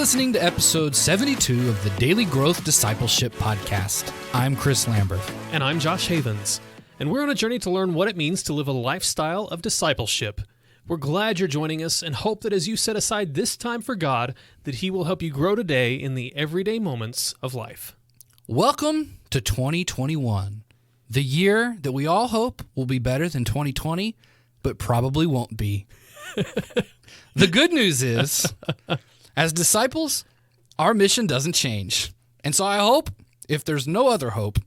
listening to episode 72 of the Daily Growth Discipleship podcast. I'm Chris Lambert. And I'm Josh Havens. And we're on a journey to learn what it means to live a lifestyle of discipleship. We're glad you're joining us and hope that as you set aside this time for God, that He will help you grow today in the everyday moments of life. Welcome to 2021, the year that we all hope will be better than 2020, but probably won't be. The good news is, as disciples, our mission doesn't change. And so I hope, if there's no other hope,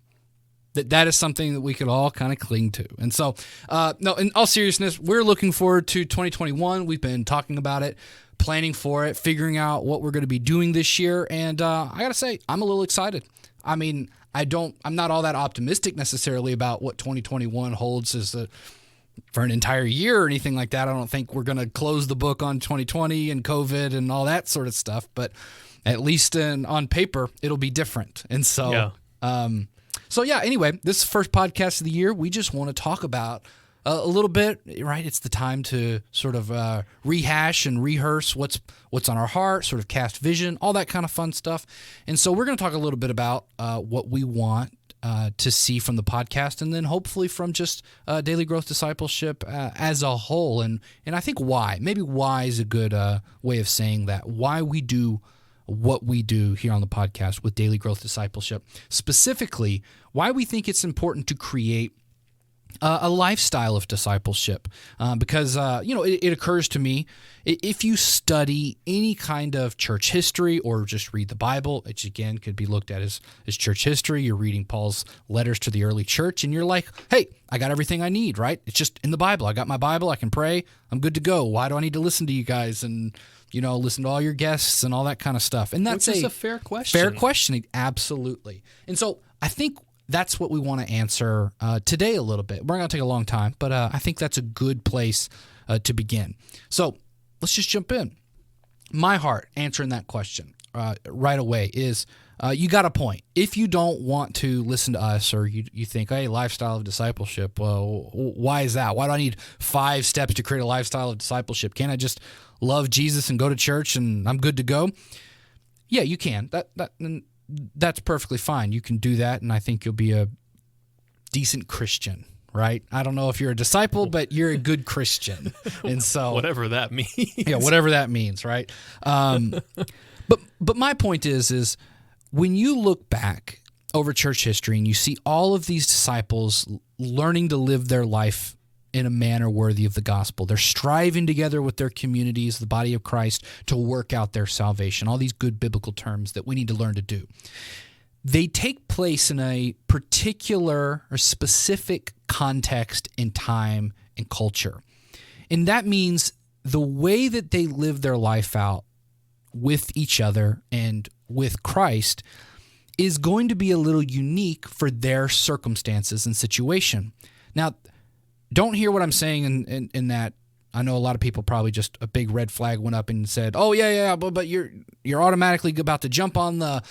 that is something that we could all kind of cling to. And so, no, in all seriousness, we're looking forward to 2021. We've been talking about it, planning for it, figuring out what we're going to be doing this year. And I got to say, I'm a little excited. I mean, I'm not all that optimistic necessarily about what 2021 holds for an entire year or anything like that. I don't think we're going to close the book on 2020 and COVID and all that sort of stuff, but at least on paper, it'll be different. And so, anyway, this is the first podcast of the year. We just want to talk about a little bit, right? It's the time to sort of rehash and rehearse what's on our heart, sort of cast vision, all that kind of fun stuff. And so we're going to talk a little bit about what we want to see from the podcast, and then hopefully from just Daily Growth Discipleship as a whole. And I think why. Maybe why is a good way of saying that. Why we do what we do here on the podcast with Daily Growth Discipleship. Specifically, why we think it's important to create a lifestyle of discipleship. Because, it occurs to me, if you study any kind of church history or just read the Bible, which again could be looked at as church history, you're reading Paul's letters to the early church, and you're like, hey, I got everything I need, right? It's just in the Bible. I got my Bible. I can pray. I'm good to go. Why do I need to listen to you guys and listen to all your guests and all that kind of stuff? And that's a fair question. Fair questioning, absolutely. And so I think that's what we want to answer today a little bit. We're going to take a long time, but I think that's a good place to begin. So let's just jump in. My heart answering that question right away is you got a point. If you don't want to listen to us, or you think, hey, lifestyle of discipleship, well, why is that? Why do I need 5 steps to create a lifestyle of discipleship? Can't I just love Jesus and go to church and I'm good to go? Yeah, you can. That's perfectly fine. You can do that, and I think you'll be a decent Christian, right? I don't know if you're a disciple, but you're a good Christian. And so whatever that means. Yeah, whatever that means, right? But my point is when you look back over church history and you see all of these disciples learning to live their life in a manner worthy of the gospel. They're striving together with their communities, the body of Christ, to work out their salvation, all these good biblical terms that we need to learn to do. They take place in a particular or specific context in time and culture. And that means the way that they live their life out with each other and with Christ is going to be a little unique for their circumstances and situation. Now, don't hear what I'm saying in that. I know a lot of people probably just a big red flag went up and said, "Oh yeah, but you're automatically about to jump on the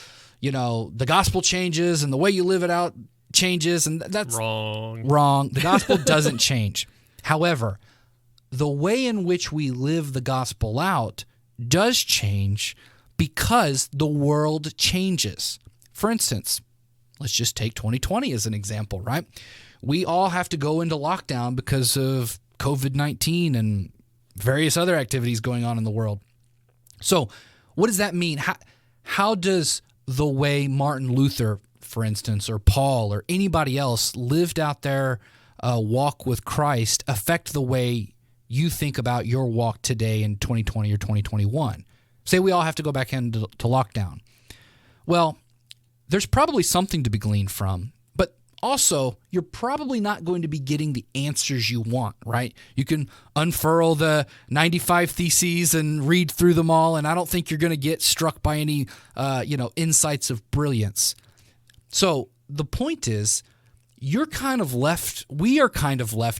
gospel changes and the way you live it out changes," and that's wrong. The gospel doesn't change. However, the way in which we live the gospel out does change because the world changes. For instance, let's just take 2020 as an example, right? We all have to go into lockdown because of COVID-19 and various other activities going on in the world. So what does that mean? How does the way Martin Luther, for instance, or Paul or anybody else lived out their walk with Christ affect the way you think about your walk today in 2020 or 2021? Say we all have to go back into lockdown. Well, there's probably something to be gleaned from. Also, you're probably not going to be getting the answers you want, right? You can unfurl the 95 theses and read through them all, and I don't think you're going to get struck by any, insights of brilliance. So the point is, we are kind of left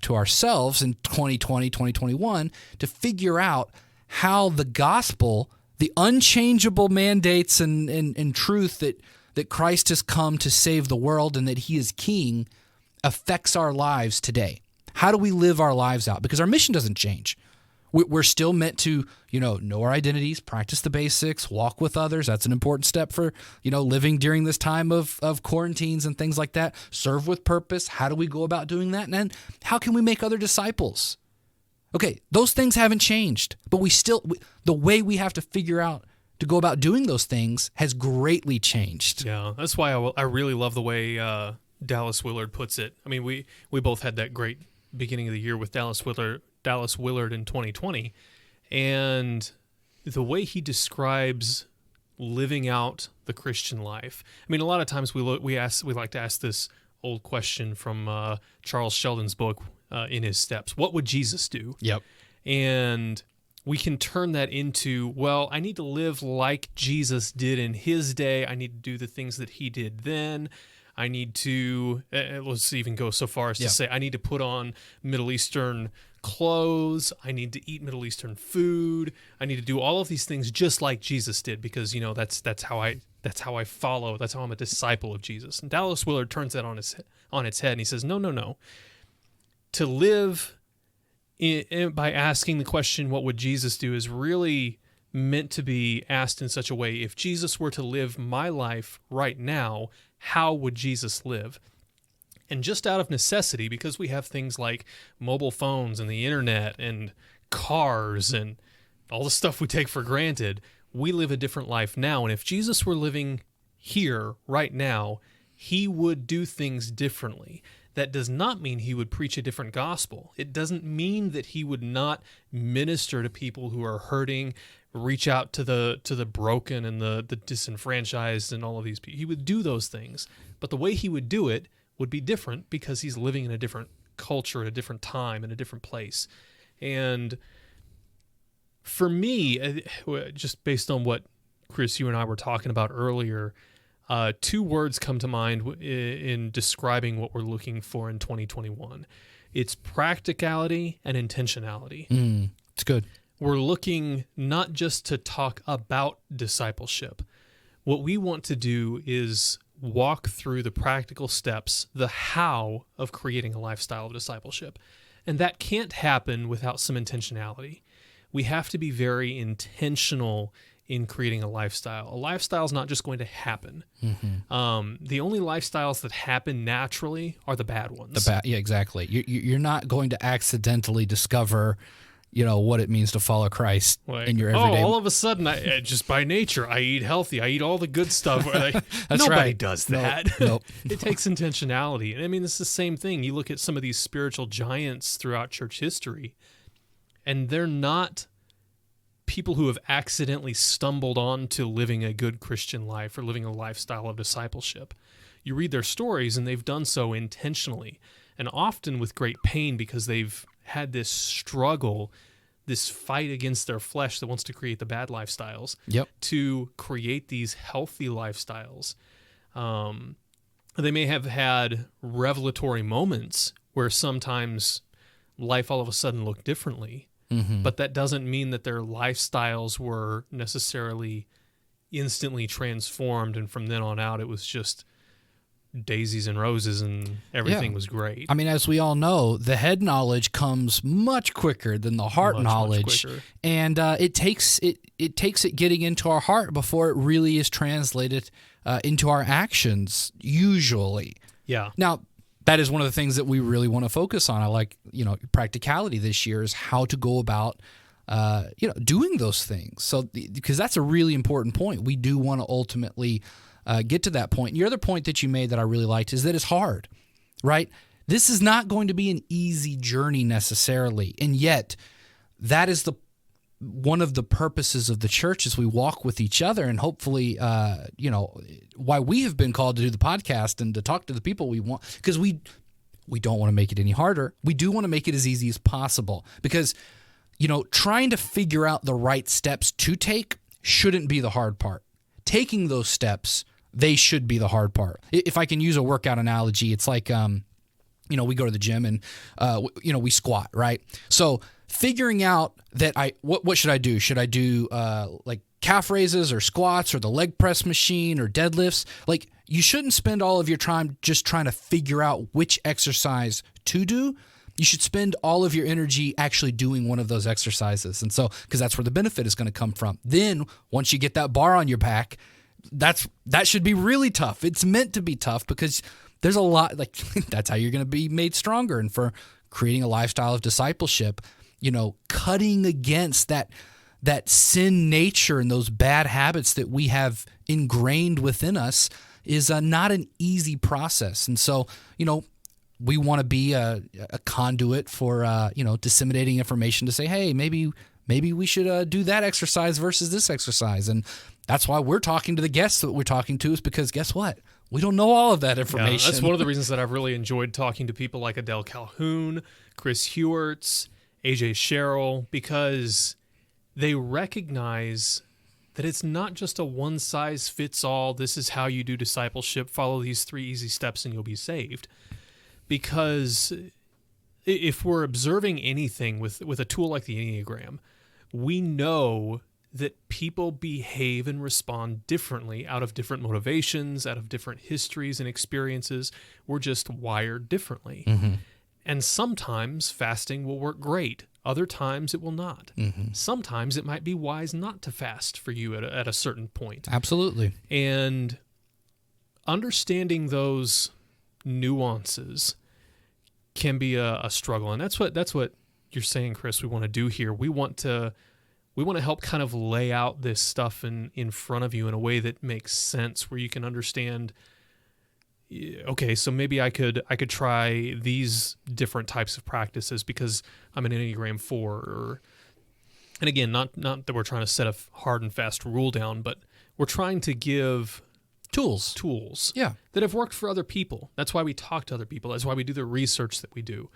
to ourselves in 2020, 2021 to figure out how the gospel, the unchangeable mandates and truth that Christ has come to save the world and that He is King affects our lives today. How do we live our lives out? Because our mission doesn't change. We're still meant to, know our identities, practice the basics, walk with others. That's an important step for, living during this time of quarantines and things like that. Serve with purpose. How do we go about doing that? And then how can we make other disciples? Okay, those things haven't changed, but the way we have to figure out to go about doing those things has greatly changed. Yeah, that's why I really love the way Dallas Willard puts it. I mean, we both had that great beginning of the year with Dallas Willard in 2020, and the way he describes living out the Christian life. I mean, a lot of times we like to ask this old question from Charles Sheldon's book, In His Steps. What would Jesus do? Yep. And we can turn that into, well, I need to live like Jesus did in his day. I need to do the things that he did then. I need to, let's even go so far as to say, I need to put on Middle Eastern clothes. I need to eat Middle Eastern food. I need to do all of these things just like Jesus did, because that's how I follow. That's how I'm a disciple of Jesus. And Dallas Willard turns that on its head, and he says, no. To live by asking the question, what would Jesus do, is really meant to be asked in such a way, if Jesus were to live my life right now, how would Jesus live? And just out of necessity, because we have things like mobile phones and the internet and cars and all the stuff we take for granted, we live a different life now. And if Jesus were living here right now, he would do things differently. That does not mean he would preach a different gospel. It doesn't mean that he would not minister to people who are hurting, reach out to the broken and the disenfranchised and all of these people. He would do those things, but the way he would do it would be different, because he's living in a different culture, at a different time, in a different place. And for me, just based on what, Chris, you and I were talking about earlier, two words come to mind in describing what we're looking for in 2021. It's practicality and intentionality. It's good. We're looking not just to talk about discipleship. What we want to do is walk through the practical steps, the how of creating a lifestyle of discipleship. And that can't happen without some intentionality. We have to be very intentional in creating a lifestyle. A lifestyle is not just going to happen. Mm-hmm. The only lifestyles that happen naturally are the bad ones. Yeah, exactly. You're not going to accidentally discover, what it means to follow Christ in your everyday. All of a sudden, I just by nature, I eat healthy. I eat all the good stuff. That's Nobody right. does that. Nope. It takes intentionality. And I mean, it's the same thing. You look at some of these spiritual giants throughout church history, and they're not people who have accidentally stumbled onto living a good Christian life or living a lifestyle of discipleship. You read their stories, and they've done so intentionally, and often with great pain, because they've had this struggle, this fight against their flesh that wants to create the bad lifestyles, to create these healthy lifestyles. They may have had revelatory moments where sometimes life all of a sudden looked differently, but that doesn't mean that their lifestyles were necessarily instantly transformed, and from then on out it was just daisies and roses and everything was great. I mean, as we all know, the head knowledge comes much quicker than the heart knowledge, and it takes it getting into our heart before it really is translated into our actions, usually. Yeah. Now, that is one of the things that we really want to focus on. I like, practicality this year is how to go about, doing those things. So, because that's a really important point. We do want to ultimately get to that point. And your other point that you made that I really liked is that it's hard, right? This is not going to be an easy journey necessarily. And yet that is one of the purposes of the church, is we walk with each other, and hopefully, why we have been called to do the podcast and to talk to the people we want, because we don't want to make it any harder. We do want to make it as easy as possible, because, trying to figure out the right steps to take shouldn't be the hard part. Taking those steps, they should be the hard part. If I can use a workout analogy, it's like, we go to the gym and, we squat, right? So figuring out that what should I do? Should I do like calf raises or squats or the leg press machine or deadlifts? Like, you shouldn't spend all of your time just trying to figure out which exercise to do. You should spend all of your energy actually doing one of those exercises. And so, because that's where the benefit is going to come from. Then once you get that bar on your back, that should be really tough. It's meant to be tough because there's a lot, like that's how you're going to be made stronger. And for creating a lifestyle of discipleship, cutting against that sin nature and those bad habits that we have ingrained within us is not an easy process. And so, we want to be a conduit for, disseminating information to say, hey, maybe we should do that exercise versus this exercise. And that's why we're talking to the guests that we're talking to, is because guess what? We don't know all of that information. Yeah, that's one of the reasons that I've really enjoyed talking to people like Adele Calhoun, Chris Hewerts, AJ Sherrill, because they recognize that it's not just a one-size-fits-all, this is how you do discipleship, follow these 3 easy steps and you'll be saved. Because if we're observing anything with a tool like the Enneagram, we know that people behave and respond differently out of different motivations, out of different histories and experiences. We're just wired differently. Mm-hmm. And sometimes fasting will work great. Other times it will not. Mm-hmm. Sometimes it might be wise not to fast for you at a certain point. Absolutely. And understanding those nuances can be a struggle. And that's what you're saying, Chris, we want to do here. We want to help kind of lay out this stuff in front of you in a way that makes sense, where you can understand, okay, so maybe I could try these different types of practices because I'm an Enneagram 4. And again, not that we're trying to set a hard and fast rule down, but we're trying to give tools Yeah. that have worked for other people. That's why we talk to other people. That's why we do the research that we do,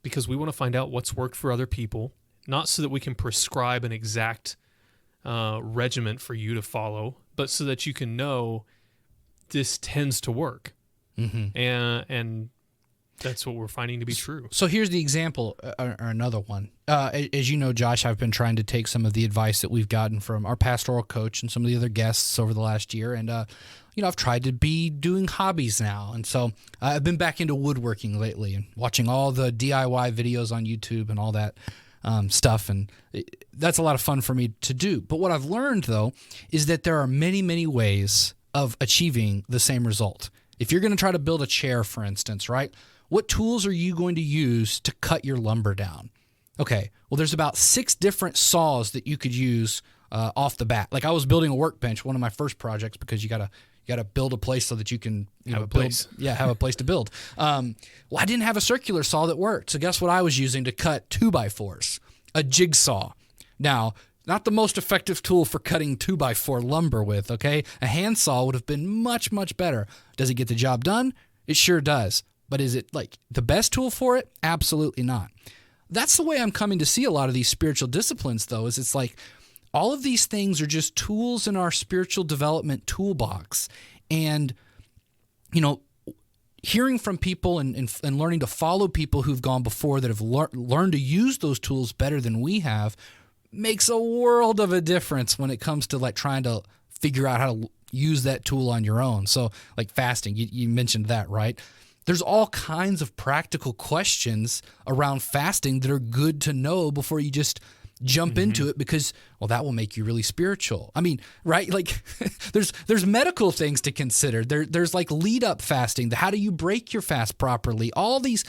because we want to find out what's worked for other people, not so that we can prescribe an exact regimen for you to follow, but so that you can know this tends to work. Mm-hmm. And that's what we're finding to be true. So here's the example, or another one. As you know, Josh, I've been trying to take some of the advice that we've gotten from our pastoral coach and some of the other guests over the last year. And, I've tried to be doing hobbies now. And so I've been back into woodworking lately and watching all the DIY videos on YouTube and all that stuff. And that's a lot of fun for me to do. But what I've learned, though, is that there are many, many ways of achieving the same result. If you're going to try to build a chair, for instance, right? What tools are you going to use to cut your lumber down? Okay, well, there's about 6 different saws that you could use off the bat. Like I was building a workbench, one of my first projects, because you gotta build a place so that you can have a place to build. Well, I didn't have a circular saw that worked, so guess what I was using to cut 2x4s? A jigsaw. Now, not the most effective tool for cutting 2x4 lumber with. Okay, a handsaw would have been much, much better. Does it get the job done? It sure does. But is it like the best tool for it? Absolutely not. That's the way I'm coming to see a lot of these spiritual disciplines, though, is it's like all of these things are just tools in our spiritual development toolbox. And, hearing from people and learning to follow people who've gone before that have learned to use those tools better than we have makes a world of a difference when it comes to like trying to figure out how to use that tool on your own. So like fasting, you mentioned that, right? There's all kinds of practical questions around fasting that are good to know before you just jump into it, because, well, that will make you really spiritual. I mean, right? Like there's medical things to consider. There's like lead up fasting. How do you break your fast properly? All these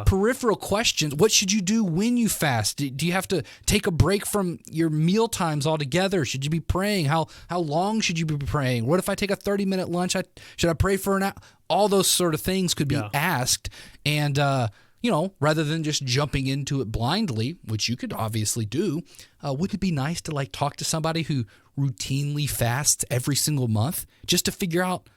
peripheral questions. What should you do when you fast? Do you have to take a break from your meal times altogether? Should you be praying? How long should you be praying? What if I take a 30-minute lunch? Should I pray for an hour? All those sort of things could be asked. And, rather than just jumping into it blindly, which you could obviously do, wouldn't it be nice to like talk to somebody who routinely fasts every single month just to figure out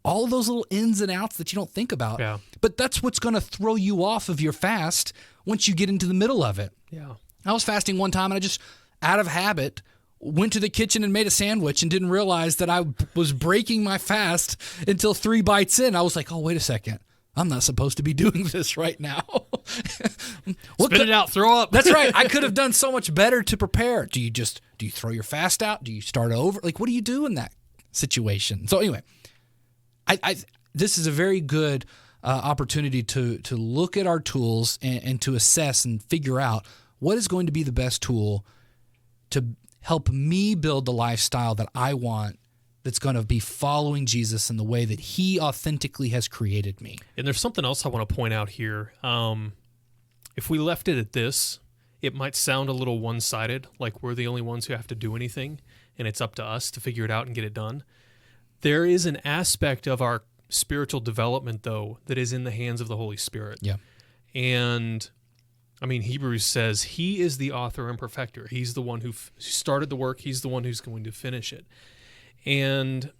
all of those little ins and outs that you don't think about? Yeah. But that's what's going to throw you off of your fast once you get into the middle of it. Yeah. I was fasting one time and I just, out of habit, went to the kitchen and made a sandwich and didn't realize that I was breaking my fast until 3 bites in. I was like, oh, wait a second. I'm not supposed to be doing this right now. Spit it out, throw up. That's right. I could have done so much better to prepare. Do you throw your fast out? Do you start over? Like, what do you do in that situation? So anyway, I this is a very good opportunity to look at our tools and to assess and figure out what is going to be the best tool to help me build the lifestyle that I want, that's going to be following Jesus in the way that he authentically has created me. And there's something else I want to point out here. If we left it at this, it might sound a little one-sided, like we're the only ones who have to do anything, and it's up to us to figure it out and get it done. There is an aspect of our spiritual development, though, that is in the hands of the Holy Spirit. Yeah. And, I mean, Hebrews says he is the author and perfecter. He's the one who started the work. He's the one who's going to finish it. And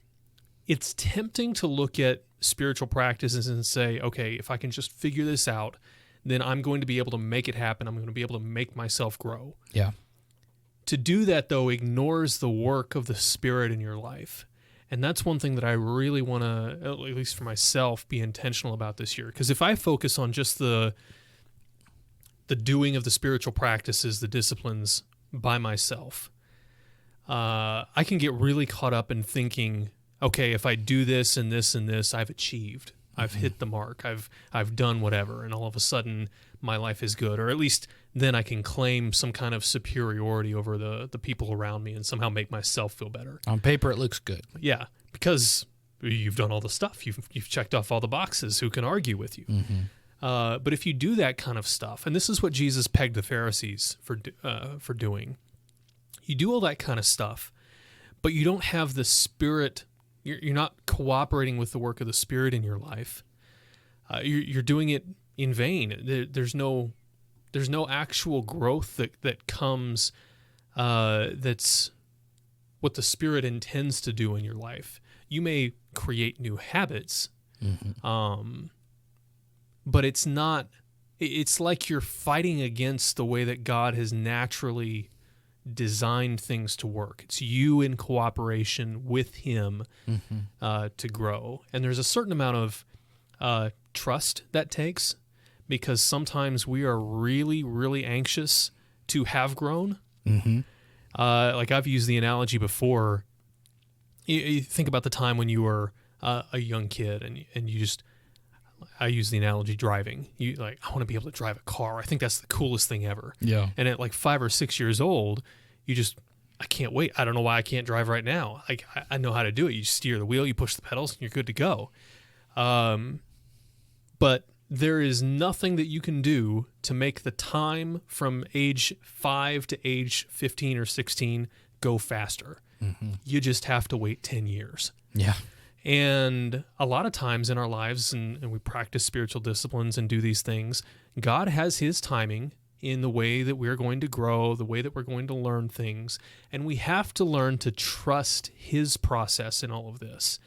it's tempting to look at spiritual practices and say, okay, if I can just figure this out, then I'm going to be able to make it happen. I'm going to be able to make myself grow. Yeah. To do that, though, ignores the work of the Spirit in your life. And that's one thing that I really want to, at least for myself, be intentional about this year. Because if I focus on just the doing of the spiritual practices, the disciplines by myself, I can get really caught up in thinking, okay, if I do this and this and this, I've achieved. I've hit the mark. I've done whatever. And all of a sudden, my life is good. Or at least then I can claim some kind of superiority over the people around me and somehow make myself feel better. On paper, it looks good. Yeah, because you've done all the stuff. You've checked off all the boxes. Who can argue with you? But if you do that kind of stuff, and this is what Jesus pegged the Pharisees for doing, you do all that kind of stuff, but you don't have the Spirit. You're not cooperating with the work of the Spirit in your life. You're doing it in vain. There's no actual growth that comes. That's what the Spirit intends to do in your life. You may create new habits, but it's not. It's like you're fighting against the way that God has naturally designed things to work. It's you in cooperation with him to grow. And there's a certain amount of trust that takes, because sometimes we are really, really anxious to have grown. Like I've used the analogy before. You think about the time when you were a young kid and you just, I use the analogy driving. You like, I want to be able to drive a car. I think that's the coolest thing ever. Yeah. And at like 5 or 6 years old, you just, I can't wait. I don't know why I can't drive right now. Like I know how to do it. You steer the wheel, you push the pedals, and you're good to go. But there is nothing that you can do to make the time from age 5 to age 15 or 16 go faster. You just have to wait 10 years. Yeah. And a lot of times in our lives, and we practice spiritual disciplines and do these things, God has his timing in the way that we're going to grow, the way that we're going to learn things. And we have to learn to trust his process in all of this.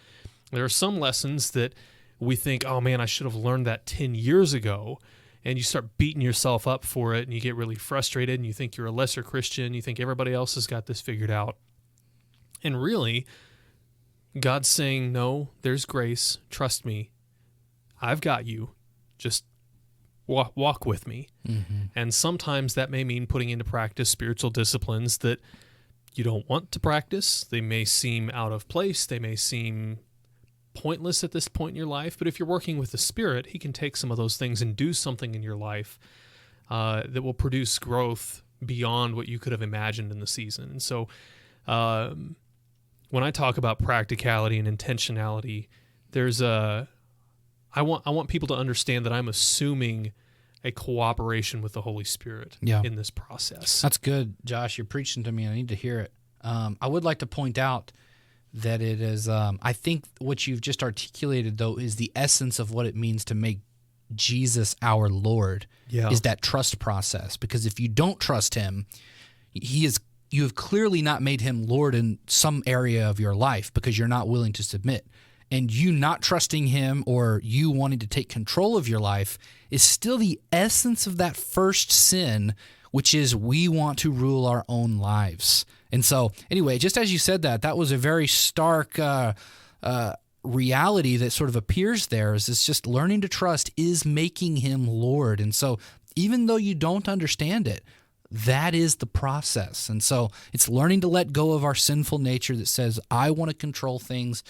There are some lessons that we think, oh man, I should have learned that 10 years ago. And you start beating yourself up for it, and you get really frustrated, and you think you're a lesser Christian. You think everybody else has got this figured out. And really, God's saying, no, there's grace. Trust me. I've got you. Just walk with me. And sometimes that may mean putting into practice spiritual disciplines that you don't want to practice. They may seem out of place. They may seem pointless at this point in your life. But if you're working with the Spirit, he can take some of those things and do something in your life that will produce growth beyond what you could have imagined in the season. And so when I talk about practicality and intentionality, there's I want people to understand that I'm assuming a cooperation with the Holy Spirit in this process. That's good, Josh. You're preaching to me. I need to hear it. I would like to point out that it is, I think what you've just articulated, though, is the essence of what it means to make Jesus our Lord, is that trust process. Because if you don't trust him, you have clearly not made him Lord in some area of your life because you're not willing to submit. And you not trusting him or you wanting to take control of your life is still the essence of that first sin, which is we want to rule our own lives. And so, anyway, just as you said that was a very stark reality that sort of appears there. Is it's just learning to trust is making him Lord. And so, even though you don't understand it, that is the process. And so it's learning to let go of our sinful nature that says, I want to control things.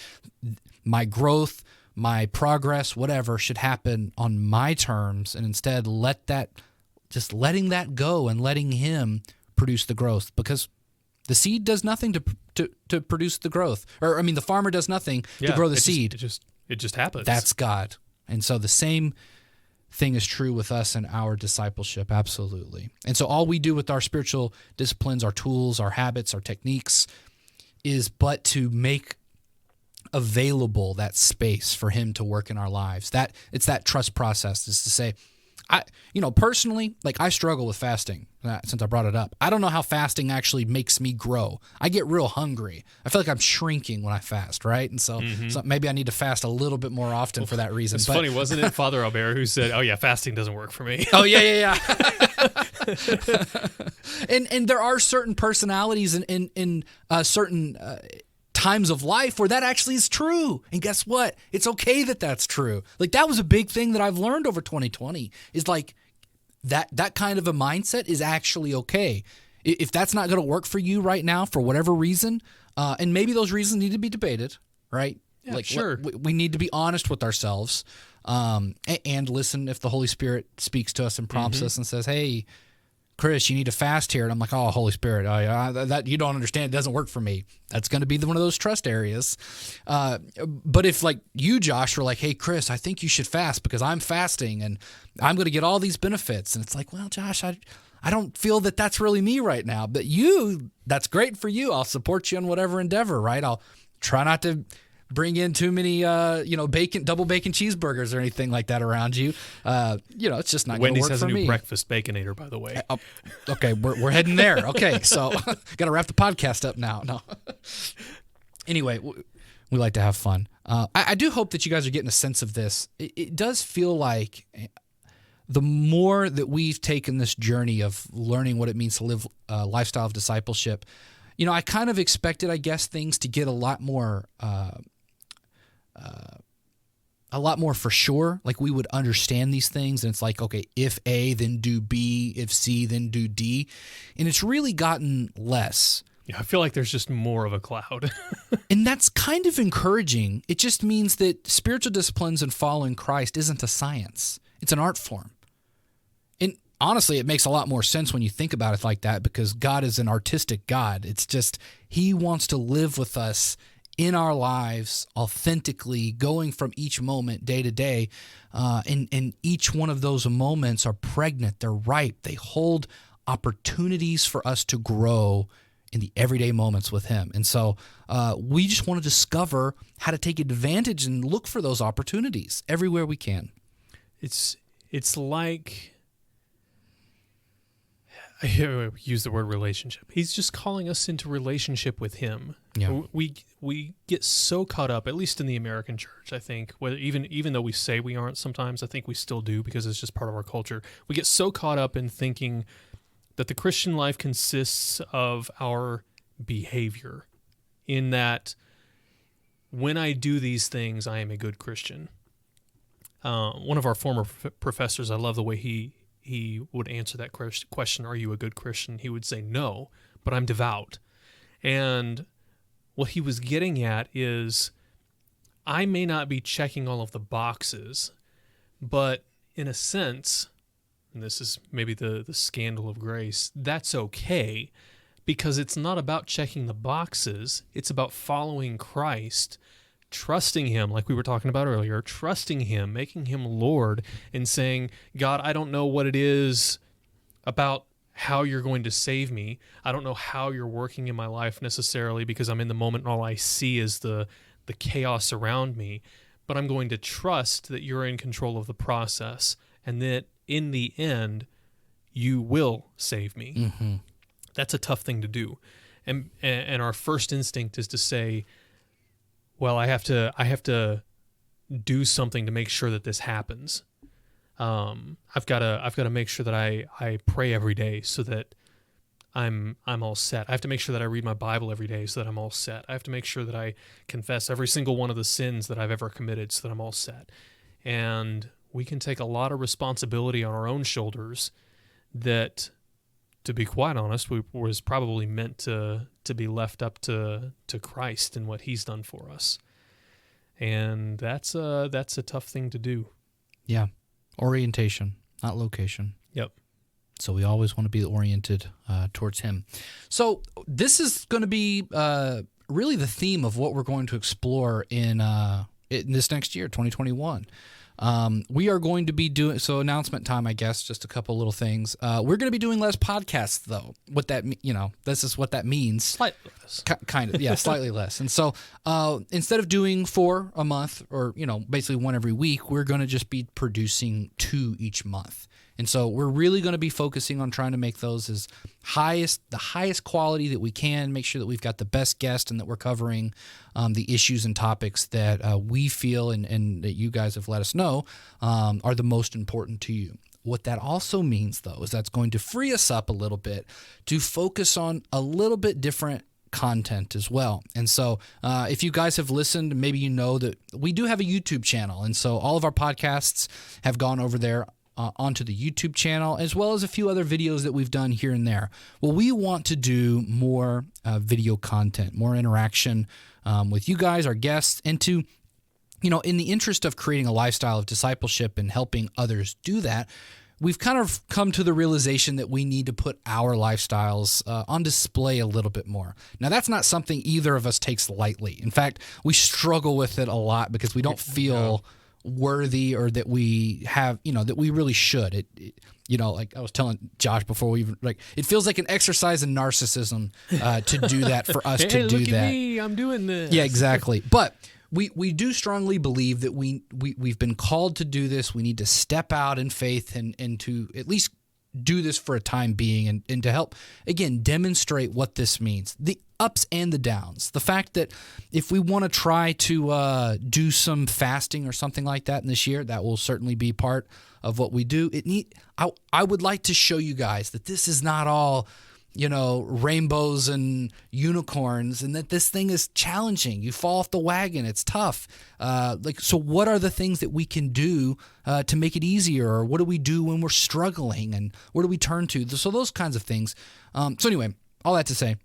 My growth, my progress, whatever, should happen on my terms, and instead letting that go and letting him produce the growth, because the seed does nothing to produce the growth. Or, I mean, the farmer does nothing to grow the seed. It just happens. That's God. And so the same thing is true with us in our discipleship, absolutely. And so all we do with our spiritual disciplines, our tools, our habits, our techniques, is but to make available that space for him to work in our lives. It's that trust process, is to say, personally, like, I struggle with fasting since I brought it up. I don't know how fasting actually makes me grow. I get real hungry. I feel like I'm shrinking when I fast, right? And so maybe I need to fast a little bit more often for that reason. It's funny, wasn't it, Father Albert, who said, "Oh yeah, fasting doesn't work for me." Oh yeah. And there are certain personalities in certain times of life where that actually is true. And guess what? It's okay that that's true. Like, that was a big thing that I've learned over 2020, is like that kind of a mindset is actually okay. If that's not going to work for you right now for whatever reason, and maybe those reasons need to be debated, right? Yeah, like, sure. We need to be honest with ourselves, and listen if the Holy Spirit speaks to us and prompts us and says, "Hey, Chris, you need to fast here." And I'm like, "Oh, Holy Spirit, that you don't understand. It doesn't work for me." That's going to be one of those trust areas. But if, like you, Josh, were like, "Hey, Chris, I think you should fast because I'm fasting and I'm going to get all these benefits." And it's like, "Well, Josh, I don't feel that that's really me right now. But that's great for you. I'll support you in whatever endeavor, right? I'll try not to bring in too many, double bacon cheeseburgers or anything like that around you. It's just not going to work for me. Wendy's has a new breakfast baconator, by the way. Okay, we're heading there. Okay, so got to wrap the podcast up now. No. Anyway, we like to have fun. I do hope that you guys are getting a sense of this. It does feel like the more that we've taken this journey of learning what it means to live a lifestyle of discipleship, I kind of expected, I guess, things to get a lot more for sure. Like, we would understand these things, and it's like, okay, if A, then do B, if C, then do D. And it's really gotten less. Yeah, I feel like there's just more of a cloud. And that's kind of encouraging. It just means that spiritual disciplines and following Christ isn't a science. It's an art form. And honestly, it makes a lot more sense when you think about it like that, because God is an artistic God. It's just, he wants to live with us in our lives authentically, going from each moment day to day. And each one of those moments are pregnant. They're ripe. They hold opportunities for us to grow in the everyday moments with him. And so we just want to discover how to take advantage and look for those opportunities everywhere we can. It's like, I use the word relationship. He's just calling us into relationship with him. Yeah. We get so caught up, at least in the American church, I think, whether even though we say we aren't sometimes, I think we still do, because it's just part of our culture. We get so caught up in thinking that the Christian life consists of our behavior, in that when I do these things, I am a good Christian. One of our former professors, I love the way he would answer that question, "Are you a good Christian?" He would say, "No, but I'm devout." And what he was getting at is, I may not be checking all of the boxes, but in a sense, and this is maybe the scandal of grace, that's okay, because it's not about checking the boxes. It's about following Christ, trusting him, like we were talking about earlier, trusting him, making him Lord, and saying, "God, I don't know what it is about how you're going to save me. I don't know how you're working in my life necessarily, because I'm in the moment and all I see is the chaos around me, but I'm going to trust that you're in control of the process, and that in the end, you will save me." Mm-hmm. That's a tough thing to do. And our first instinct is to say, well, I have to do something to make sure that this happens. I've got to make sure that I pray every day so that I'm all set. I have to make sure that I read my Bible every day so that I'm all set. I have to make sure that I confess every single one of the sins that I've ever committed so that I'm all set. And we can take a lot of responsibility on our own shoulders that, to be quite honest, was probably meant to be left up to Christ and what he's done for us. And that's a tough thing to do. Yeah. Orientation, not location. Yep. So we always want to be oriented towards him. So this is going to be really the theme of what we're going to explore in this next year, 2021. We are going to be doing, so announcement time, I guess, just a couple little things. We're going to be doing less podcasts, though. This is what that means. Slightly less. Kind of, yeah, slightly less. And so instead of doing 4 a month or, basically 1 every week, we're going to just be producing 2 each month. And so we're really going to be focusing on trying to make those as the highest quality that we can, make sure that we've got the best guest and that we're covering the issues and topics that we feel and that you guys have let us know are the most important to you. What that also means, though, is that's going to free us up a little bit to focus on a little bit different content as well. And so if you guys have listened, maybe you know that we do have a YouTube channel. And so all of our podcasts have gone over there onto the YouTube channel, as well as a few other videos that we've done here and there. Well, we want to do more video content, more interaction with you guys, our guests, and to, in the interest of creating a lifestyle of discipleship and helping others do that, we've kind of come to the realization that we need to put our lifestyles on display a little bit more. Now, that's not something either of us takes lightly. In fact, we struggle with it a lot because we don't feel worthy or that we have, that we really should. It like I was telling Josh before we even, it feels like an exercise in narcissism to do that, for us to do look that. At me, I'm doing this. Yeah, exactly. But we do strongly believe that we've been called to do this. We need to step out in faith and to at least do this for a time being and to help, again, demonstrate what this means. The ups and the downs. The fact that if we want to try to do some fasting or something like that in this year, that will certainly be part of what we do. I would like to show you guys that this is not all, rainbows and unicorns, and that this thing is challenging. You fall off the wagon. It's tough. So what are the things that we can do to make it easier? Or what do we do when we're struggling? And where do we turn to? So those kinds of things. So anyway, all that to say,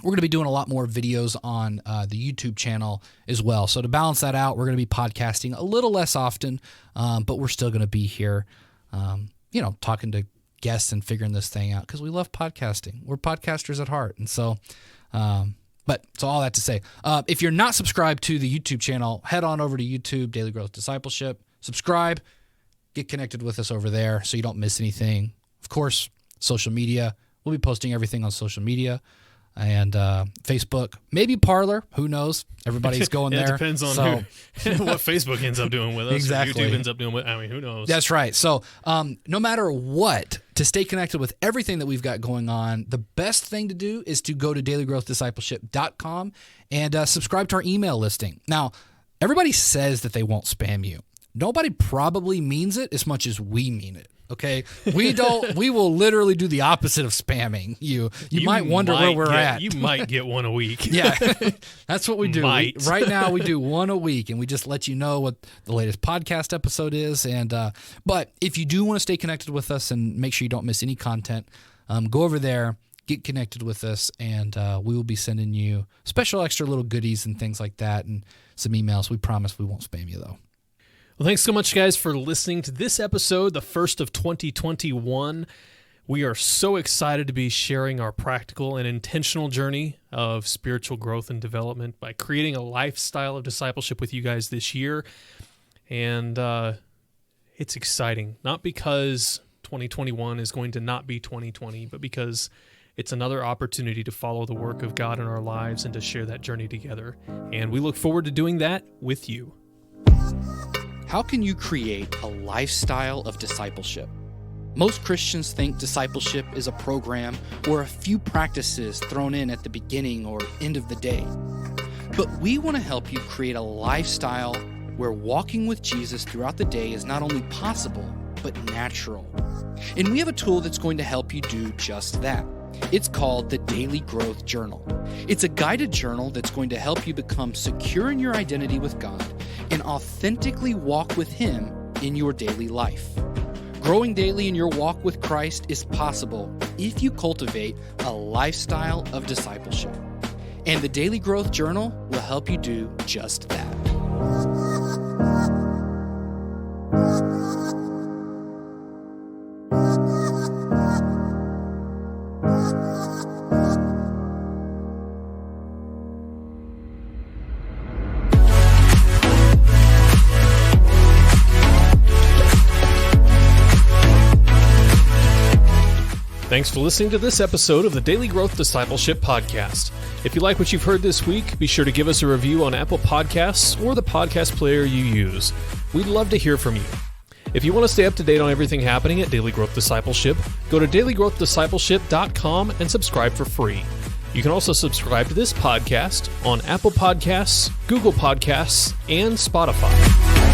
we're going to be doing a lot more videos on the YouTube channel as well. So to balance that out, we're going to be podcasting a little less often, but we're still going to be here, talking to guests and figuring this thing out because we love podcasting. We're podcasters at heart. And so, so all that to say, if you're not subscribed to the YouTube channel, head on over to YouTube, Daily Growth Discipleship, subscribe, get connected with us over there so you don't miss anything. Of course, social media, we'll be posting everything on social media and Facebook, maybe Parler, who knows? Everybody's going there. It depends on what Facebook ends up doing with us. Exactly. Or YouTube ends up doing with, who knows? That's right. So no matter what, to stay connected with everything that we've got going on, the best thing to do is to go to dailygrowthdiscipleship.com and subscribe to our email listing. Now, everybody says that they won't spam you. Nobody probably means it as much as we mean it. Okay, we will literally do the opposite of spamming you. You might wonder where we're at. You might get one a week. Yeah, that's what we do. Right now we do one a week, and we just let you know what the latest podcast episode is. And but if you do want to stay connected with us and make sure you don't miss any content, go over there, get connected with us, and we will be sending you special extra little goodies and things like that, and some emails. We promise we won't spam you though. Well, thanks so much, guys, for listening to this episode, the first of 2021. We are so excited to be sharing our practical and intentional journey of spiritual growth and development by creating a lifestyle of discipleship with you guys this year. And it's exciting, not because 2021 is going to not be 2020, but because it's another opportunity to follow the work of God in our lives and to share that journey together. And we look forward to doing that with you. How can you create a lifestyle of discipleship? Most Christians think discipleship is a program or a few practices thrown in at the beginning or end of the day. But we want to help you create a lifestyle where walking with Jesus throughout the day is not only possible, but natural. And we have a tool that's going to help you do just that. It's called the Daily Growth Journal. It's a guided journal that's going to help you become secure in your identity with God and authentically walk with Him in your daily life. Growing daily in your walk with Christ is possible if you cultivate a lifestyle of discipleship. And the Daily Growth Journal will help you do just that. Thanks for listening to this episode of the Daily Growth Discipleship Podcast. If you like what you've heard this week, be sure to give us a review on Apple Podcasts or the podcast player you use. We'd love to hear from you. If you want to stay up to date on everything happening at Daily Growth Discipleship, go to dailygrowthdiscipleship.com and subscribe for free. You can also subscribe to this podcast on Apple Podcasts, Google Podcasts, and Spotify.